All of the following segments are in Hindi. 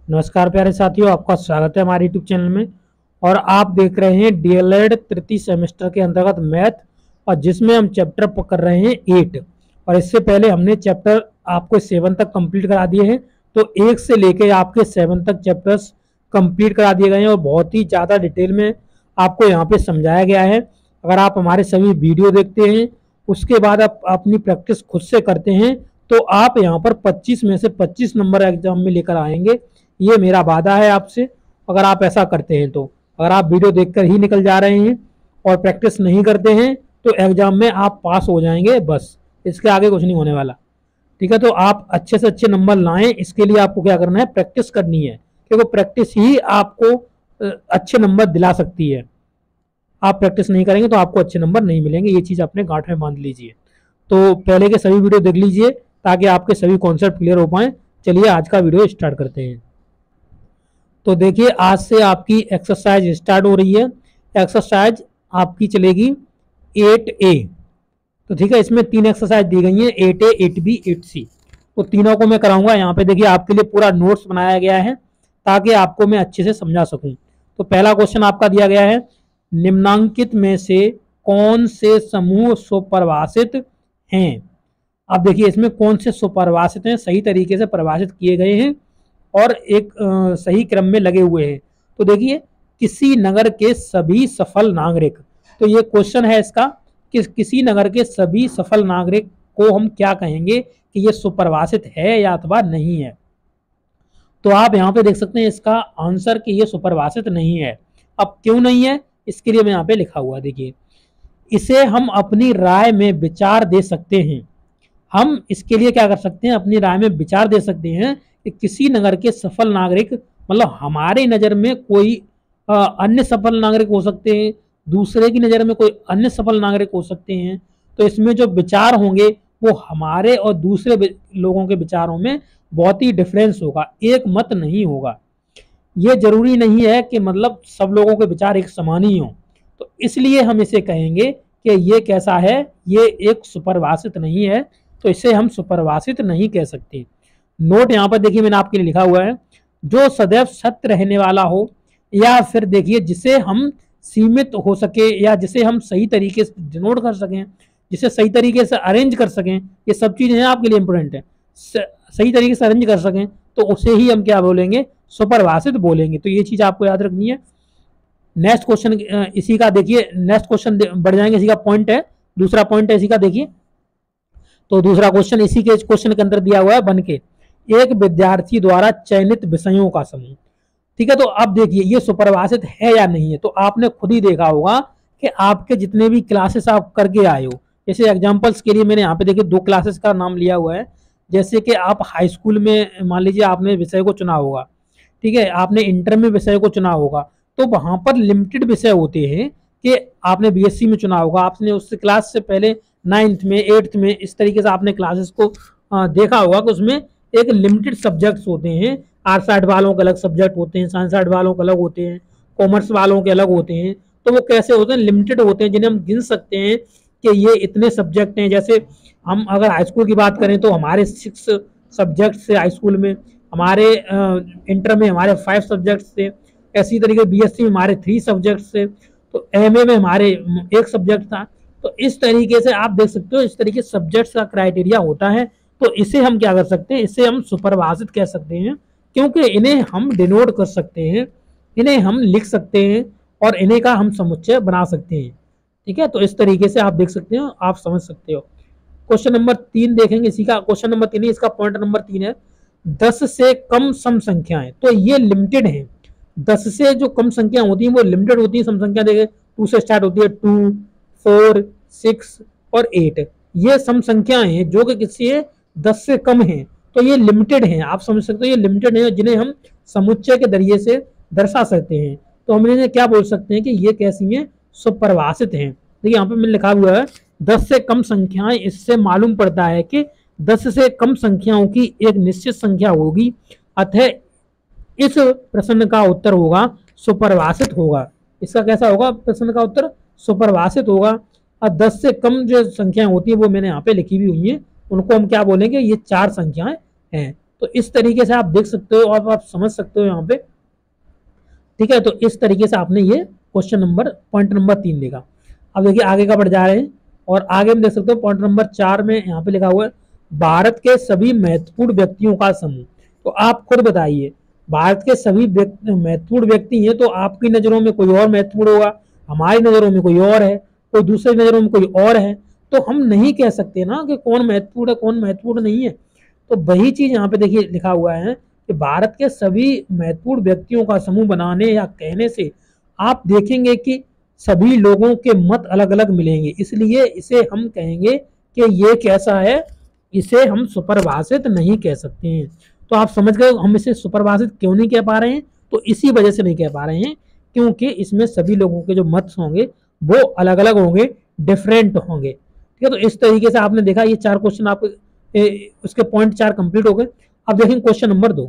नमस्कार प्यारे साथियों, आपका स्वागत है हमारे यूट्यूब चैनल में। और आप देख रहे हैं डीएलएड तृतीय सेमेस्टर के अंतर्गत मैथ, और जिसमें हम चैप्टर पकड़ रहे हैं 8। और इससे पहले हमने चैप्टर आपको 7 तक कंप्लीट करा दिए हैं। तो 1 से लेके आपके 7 तक चैप्टर्स कंप्लीट करा दिए गए हैं और बहुत ही ज़्यादा डिटेल में आपको यहाँ पे समझाया गया है। अगर आप हमारे सभी वीडियो देखते हैं, उसके बाद आप अपनी प्रैक्टिस खुद से करते हैं, तो आप यहाँ पर 25 में से 25 नंबर एग्जाम में लेकर आएंगे। ये मेरा वादा है आपसे, अगर आप ऐसा करते हैं तो। अगर आप वीडियो देखकर ही निकल जा रहे हैं और प्रैक्टिस नहीं करते हैं तो एग्जाम में आप पास हो जाएंगे, बस इसके आगे कुछ नहीं होने वाला। ठीक है, तो आप अच्छे से अच्छे नंबर लाएं, इसके लिए आपको क्या करना है, प्रैक्टिस करनी है, क्योंकि प्रैक्टिस ही आपको अच्छे नंबर दिला सकती है। आप प्रैक्टिस नहीं करेंगे तो आपको अच्छे नंबर नहीं मिलेंगे, ये चीज़ अपने गांठ में बांध लीजिए। तो पहले के सभी वीडियो देख लीजिए ताकि आपके सभी कॉन्सेप्ट क्लियर हो पाए। चलिए आज का वीडियो स्टार्ट करते हैं। तो देखिए, आज से आपकी एक्सरसाइज स्टार्ट हो रही है। एक्सरसाइज आपकी चलेगी 8A। तो ठीक है, इसमें 3 एक्सरसाइज दी गई हैं, 8A, 8B, 8C। तो तीनों को मैं कराऊंगा। यहाँ पे देखिए आपके लिए पूरा नोट्स बनाया गया है ताकि आपको मैं अच्छे से समझा सकूं। तो पहला क्वेश्चन आपका दिया गया है, निम्नांकित में से कौन से समूह सुपरिभाषित हैं। अब देखिए इसमें कौन से सुपरिभाषित हैं, सही तरीके से परिभाषित किए गए हैं और एक सही क्रम में लगे हुए हैं। तो देखिए, किसी नगर के सभी सफल नागरिक, तो ये क्वेश्चन है इसका कि किसी नगर के सभी सफल नागरिक को हम क्या कहेंगे कि ये सुपरिभाषित है या अथवा नहीं है। तो आप यहाँ पे देख सकते हैं इसका आंसर कि ये सुपरिभाषित नहीं है। अब क्यों नहीं है, इसके लिए मैं यहाँ पे लिखा हुआ देखिए, इसे हम अपनी राय में विचार दे सकते हैं। हम इसके लिए क्या कर सकते हैं, अपनी राय में विचार दे सकते हैं कि किसी नगर के सफल नागरिक, मतलब हमारे नज़र में कोई अन्य सफल नागरिक हो सकते हैं, दूसरे की नज़र में कोई अन्य सफल नागरिक हो सकते हैं। तो इसमें जो विचार होंगे वो हमारे और दूसरे लोगों के विचारों में बहुत ही डिफरेंस होगा, एक मत नहीं होगा। ये जरूरी नहीं है कि मतलब सब लोगों के विचार एक समान ही हों। तो इसलिए हम इसे कहेंगे कि ये कैसा है, ये एक सुपरिभाषित नहीं है, तो इसे हम सुपरिभाषित नहीं कह सकते। नोट यहाँ पर देखिए मैंने आपके लिए लिखा हुआ है, जो सदैव सत्य रहने वाला हो, या फिर देखिए जिसे हम सीमित हो सके, या जिसे हम सही तरीके से डिनोट कर सकें, जिसे सही तरीके से अरेंज कर सकें, ये सब चीज़ें आपके लिए इंपॉर्टेंट है। सही तरीके से अरेंज कर सकें तो उसे ही हम क्या बोलेंगे, सुपरिभाषित बोलेंगे। तो ये चीज़ आपको याद रखनी है। नेक्स्ट क्वेश्चन इसी का देखिए, नेक्स्ट क्वेश्चन बढ़ जाएंगे, इसी का पॉइंट है, दूसरा पॉइंट है इसी का देखिए। तो दूसरा क्वेश्चन इसी के क्वेश्चन के अंदर दिया हुआ है, बन के एक विद्यार्थी द्वारा चयनित विषयों का समूह। ठीक है, तो अब देखिए ये सुपरिभाषित है या नहीं है। तो आपने खुद ही देखा होगा कि आपके जितने भी क्लासेस आप करके आए हो, जैसे एग्जांपल्स के लिए मैंने यहाँ पे देखिए 2 क्लासेस का नाम लिया हुआ है। जैसे कि आप हाई स्कूल में मान लीजिए आपने विषय को चुना होगा, ठीक है, आपने इंटर में विषय को चुना होगा, तो वहाँ पर लिमिटेड विषय होते हैं कि आपने बीएससी में चुना होगा, आपने उस क्लास से पहले 9th में 8th में इस तरीके से आपने क्लासेस को देखा होगा कि उसमें एक लिमिटेड सब्जेक्ट्स होते हैं। आर्ट्स साइड वालों के अलग सब्जेक्ट होते हैं, साइंस साइड वालों के अलग होते हैं, कॉमर्स वालों के अलग होते हैं। तो वो कैसे होते हैं, लिमिटेड होते हैं, जिन्हें हम गिन सकते हैं कि ये इतने सब्जेक्ट हैं। जैसे हम अगर हाई स्कूल की बात करें तो हमारे 6 सब्जेक्ट से हाई स्कूल में, हमारे इंटर में हमारे 5 सब्जेक्ट्स थे, ऐसी तरीके बीएससी में हमारे 3 सब्जेक्ट्स थे, तो एमए में हमारे 1 सब्जेक्ट था। तो इस तरीके से आप देख सकते हो, इस तरीके सब्जेक्ट्स का क्राइटेरिया होता है। तो इसे हम क्या कर सकते हैं, इसे हम सुपरिभाषित कह सकते हैं, क्योंकि इन्हें हम डिनोट कर सकते हैं, इन्हें हम लिख सकते हैं और इन्हें का हम समुच्चय बना सकते हैं। ठीक है, तो इस तरीके से आप देख सकते हो, आप समझ सकते हो। क्वेश्चन नंबर 3 देखेंगे, इसी का क्वेश्चन नंबर 3 है, इसका पॉइंट नंबर 3 है, 10 से कम सम संख्याएं। तो ये लिमिटेड है, 10 से जो कम संख्या होती है वो लिमिटेड होती है। सम संख्या देखें 2 से स्टार्ट होती है, 2, 4, 6 और 8। ये सम संख्याएं हैं जो कि किसी 10 से कम हैं, तो ये लिमिटेड हैं, आप समझ सकते हो, ये लिमिटेड है, जिन्हें हम समुच्चय के जरिए से दर्शा सकते हैं। तो हम इन्हें क्या बोल सकते हैं कि ये कैसी हैं, सुपरिभाषित हैं। देखिए यहाँ पे मैंने लिखा हुआ है 10 से कम संख्याएं, इससे मालूम पड़ता है कि 10 से कम संख्याओं की एक निश्चित संख्या होगी, अतः इस प्रश्न का उत्तर होगा सुपरिभाषित होगा। इसका कैसा होगा, प्रश्न का उत्तर सुपरिभाषित होगा। और 10 से कम जो संख्याएं होती है वो मैंने यहाँ पे लिखी भी हुई है, उनको हम क्या बोलेंगे, ये 4 संख्याएं हैं। तो इस तरीके से आप देख सकते हो और आप समझ सकते हो यहाँ पे, ठीक है। तो इस तरीके से आपने ये क्वेश्चन नंबर पॉइंट नंबर 3 देखा। अब देखिए आगे का बढ़ जा रहे हैं और आगे हम देख सकते हो पॉइंट नंबर 4 में यहाँ पे लिखा हुआ है भारत के सभी महत्वपूर्ण व्यक्तियों का समूह। तो आप खुद बताइए, भारत के सभी महत्वपूर्ण व्यक्ति हैं तो आपकी नजरों में कोई और महत्वपूर्ण होगा, हमारी नजरों में कोई और है, कोई दूसरी नजरों में कोई और है। तो हम नहीं कह सकते ना कि कौन महत्वपूर्ण है कौन महत्वपूर्ण नहीं है। तो वही चीज यहाँ पे देखिए लिखा हुआ है कि भारत के सभी महत्वपूर्ण व्यक्तियों का समूह बनाने या कहने से आप देखेंगे कि सभी लोगों के मत अलग अलग मिलेंगे, इसलिए इसे हम कहेंगे कि ये कैसा है, इसे हम सुपरिभाषित नहीं कह सकते हैं। तो आप समझ गए हम इसे सुपरिभाषित क्यों नहीं कह पा रहे हैं, तो इसी वजह से नहीं कह पा रहे हैं क्योंकि इसमें सभी लोगों के जो मत होंगे वो अलग अलग होंगे, डिफरेंट होंगे, ठीक है। तो इस तरीके से आपने देखा ये 4 क्वेश्चन आप उसके पॉइंट 4 कंप्लीट हो गए। अब देखेंगे क्वेश्चन नंबर 2,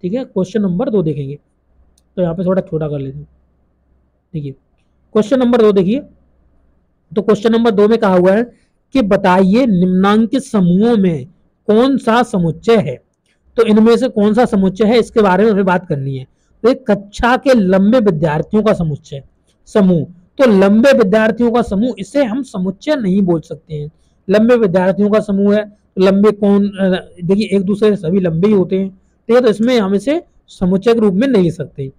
ठीक है, क्वेश्चन नंबर 2 देखेंगे। तो यहाँ पे थोड़ा छोटा कर लेते हैं, देखिए क्वेश्चन नंबर 2 देखिए। तो क्वेश्चन नंबर 2 में कहा हुआ है कि बताइए निम्नांकित समूहों में कौन सा समुच्चय है। तो इनमें से कौन सा समुच्चय है इसके बारे में हमें बात करनी है। तो एक कक्षा के लंबे विद्यार्थियों का समुच्चय समूह, तो लंबे विद्यार्थियों का समूह, इसे हम समुच्चय नहीं बोल सकते हैं। लंबे विद्यार्थियों का समूह है, लंबे कौन, देखिए एक दूसरे से सभी लंबे ही होते हैं, ठीक है। तो इसमें हम इसे समुच्चय के रूप में नहीं ले सकते।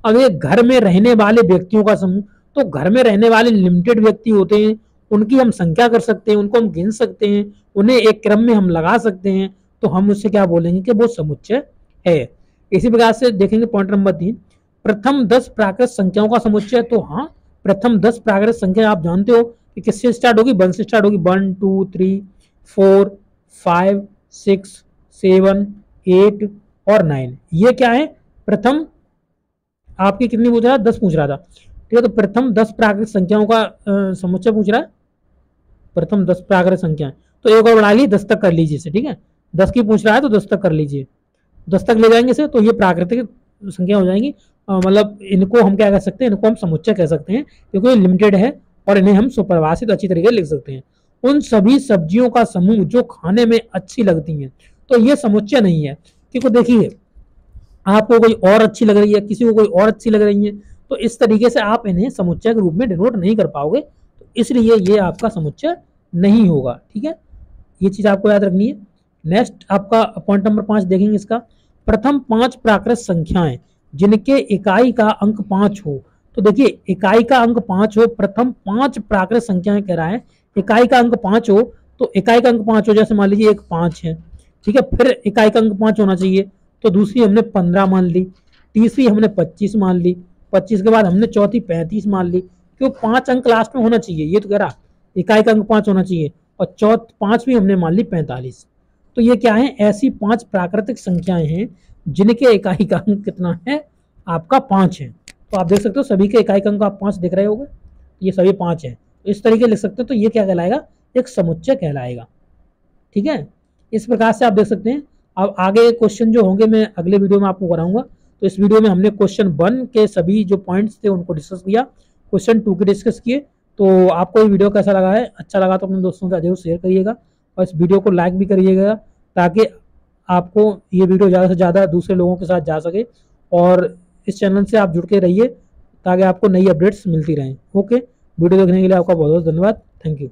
अब एक घर में रहने वाले व्यक्तियों का समूह, तो घर में रहने वाले लिमिटेड व्यक्ति होते हैं, उनकी हम संख्या कर सकते हैं, उनको हम गिन सकते हैं, उन्हें एक क्रम में हम लगा सकते हैं, तो हम उससे क्या बोलेंगे कि वो समुच्चय है। इसी प्रकार से देखेंगे पॉइंट नंबर 3, प्रथम 10 प्राकृत संख्याओं का समुच्चय। तो हाँ, प्रथम 10 प्राकृत संख्या आप जानते हो कि किससे स्टार्ट होगी, 1 से स्टार्ट होगी, 1 2 3 4 5 6 7 8 और 9। ये क्या है, प्रथम आपकी कितनी पूछ रहा है, 10 पूछ रहा था, ठीक है। तो प्रथम 10 प्राकृत संख्याओं का समुच्चय पूछ रहा है, प्रथम 10 प्राकृत संख्याएं। तो एक और बढ़ा लीजिए, 10 तक कर लीजिए इसे, ठीक है। 10 की पूछ रहा है तो 10 तक कर लीजिए, 10 तक ले जाएंगे इसे तो ये प्राकृतिक संख्या हो जाएंगी। मतलब इनको हम क्या कह सकते हैं, इनको हम समुच्चय कह सकते हैं क्योंकि ये लिमिटेड है और इन्हें हम सुपरिभाषित अच्छी तरीके से लिख सकते हैं। उन सभी सब्जियों का समूह जो खाने में अच्छी लगती हैं, तो ये समुच्चय नहीं है क्योंकि देखिए आपको कोई और अच्छी लग रही है, किसी को कोई और अच्छी लग रही है, तो इस तरीके से आप इन्हें समुच्चय के रूप में डिनोट नहीं कर पाओगे, तो इसलिए ये आपका समुच्चय नहीं होगा, ठीक है। ये चीज आपको याद रखनी है। नेक्स्ट आपका पॉइंट नंबर 5 देखेंगे इसका, प्रथम 5 प्राकृत संख्याएं जिनके इकाई का अंक 5 हो। तो देखिए इकाई का अंक 5 हो, प्रथम 5 प्राकृत संख्याएं कह रहा है, इकाई का अंक 5 हो, तो इकाई का अंक 5 हो, जैसे मान लीजिए एक 5 है, ठीक है, फिर इकाई का अंक 5 होना चाहिए, तो दूसरी हमने 15 मान ली, तीसरी हमने 25 मान ली, 25 के बाद हमने चौथी 35 मान ली, क्यों 5 अंक लास्ट में होना चाहिए, ये तो कह रहा इकाई का अंक 5 होना चाहिए, और पांचवी हमने मान ली 45। तो ये क्या है, ऐसी 5 प्राकृतिक संख्याएं हैं जिनके इकाई का अंक कितना है, आपका 5 है। तो आप देख सकते हो सभी के इकाई का अंक आप 5 दिख रहे होंगे, ये सभी 5 है, तो इस तरीके लिख सकते हो। तो ये क्या कहलाएगा, एक समुच्चय कहलाएगा, ठीक है। इस प्रकार से आप देख सकते हैं। अब आगे क्वेश्चन जो होंगे मैं अगले वीडियो में आपको कराऊंगा। तो इस वीडियो में हमने क्वेश्चन 1 के सभी जो पॉइंट्स थे उनको डिस्कस किया, क्वेश्चन 2 के डिस्कस किए। तो आपको ये वीडियो कैसा लगा है, अच्छा लगा तो अपने दोस्तों के साथ जरूर शेयर करिएगा और इस वीडियो को लाइक भी करिएगा ताकि आपको ये वीडियो ज़्यादा से ज़्यादा दूसरे लोगों के साथ जा सके, और इस चैनल से आप जुड़ के रहिए ताकि आपको नई अपडेट्स मिलती रहें। ओके, वीडियो देखने के लिए आपका बहुत बहुत धन्यवाद, थैंक यू।